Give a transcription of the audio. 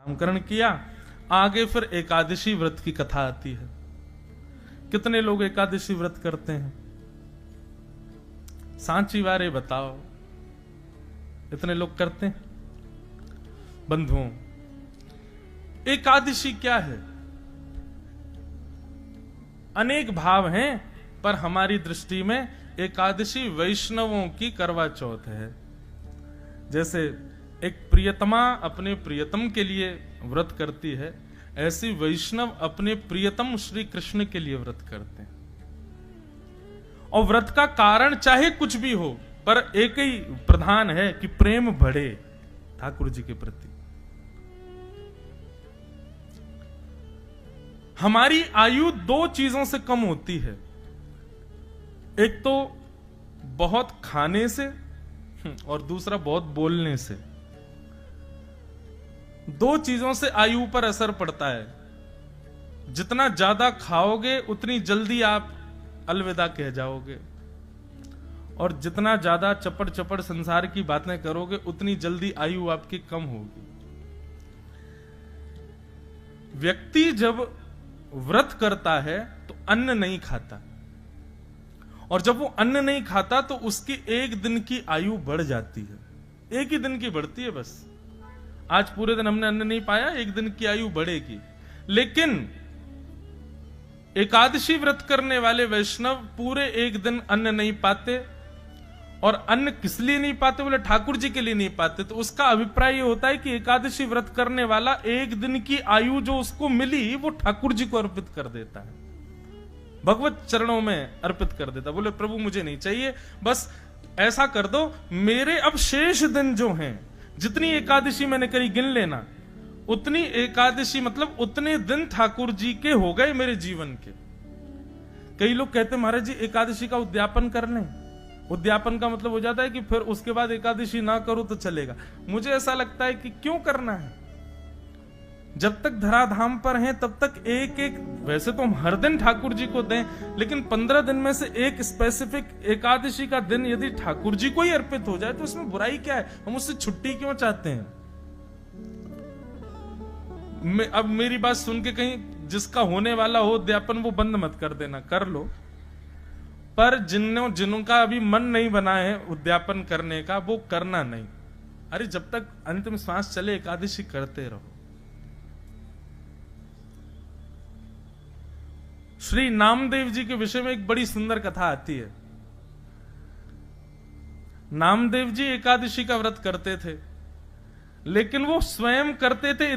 नामकरण किया, आगे फिर एकादशी व्रत की कथा आती है। कितने लोग एकादशी व्रत करते हैं? सांची वारे बताओ, इतने लोग करते हैं? बंधुओं, एकादशी क्या है? अनेक भाव हैं, पर हमारी दृष्टि में एकादशी वैष्णवों की करवा चौथ है। जैसे एक प्रियतमा अपने प्रियतम के लिए व्रत करती है, ऐसी वैष्णव अपने प्रियतम श्री कृष्ण के लिए व्रत करते हैं। और व्रत का कारण चाहे कुछ भी हो, पर एक ही प्रधान है कि प्रेम बढ़े ठाकुर जी के प्रति। हमारी आयु दो चीजों से कम होती है, एक तो बहुत खाने से और दूसरा बहुत बोलने से। दो चीजों से आयु पर असर पड़ता है। जितना ज्यादा खाओगे उतनी जल्दी आप अलविदा कह जाओगे, और जितना ज्यादा चपड़ चपड़ संसार की बातें करोगे उतनी जल्दी आयु आपकी कम होगी। व्यक्ति जब व्रत करता है तो अन्न नहीं खाता, और जब वो अन्न नहीं खाता तो उसकी एक दिन की आयु बढ़ जाती है। एक ही दिन की बढ़ती है बस। आज पूरे दिन हमने अन्न नहीं पाया, एक दिन की आयु बढ़ेगी। लेकिन एकादशी व्रत करने वाले वैष्णव पूरे एक दिन अन्न नहीं पाते, और अन्न किस लिए नहीं पाते? बोले ठाकुर जी के लिए नहीं पाते। तो उसका अभिप्राय ये होता है कि एकादशी व्रत करने वाला एक दिन की आयु जो उसको मिली वो ठाकुर जी को अर्पित कर देता है, भगवत चरणों में अर्पित कर देता। बोले प्रभु मुझे नहीं चाहिए, बस ऐसा कर दो, मेरे अब शेष दिन जो हैं, जितनी एकादशी मैंने करी गिन लेना, उतनी एकादशी मतलब उतने दिन ठाकुर जी के हो गए मेरे जीवन के। कई लोग कहते महाराज जी एकादशी का उद्यापन कर लें। उद्यापन का मतलब हो जाता है कि फिर उसके बाद एकादशी ना करो तो चलेगा। मुझे ऐसा लगता है कि क्यों करना है? जब तक धराधाम पर हैं तब तक एक एक, वैसे तो हम हर दिन ठाकुर जी को दें, लेकिन 15 दिन में से एक स्पेसिफिक एकादशी का दिन यदि ठाकुर जी को ही अर्पित हो जाए तो इसमें बुराई क्या है? हम उससे छुट्टी क्यों चाहते हैं? अब मेरी बात सुन के कहीं जिसका होने वाला हो उद्यापन वो बंद मत कर देना, कर लो, पर जिनका अभी मन नहीं बना है उद्यापन करने का वो करना नहीं। अरे जब तक अंतिम श्वास चले एकादशी करते रहो। श्री नामदेव जी के विषय में एक बड़ी सुंदर कथा आती है। नामदेव जी एकादशी का व्रत करते थे, लेकिन वो स्वयं करते थे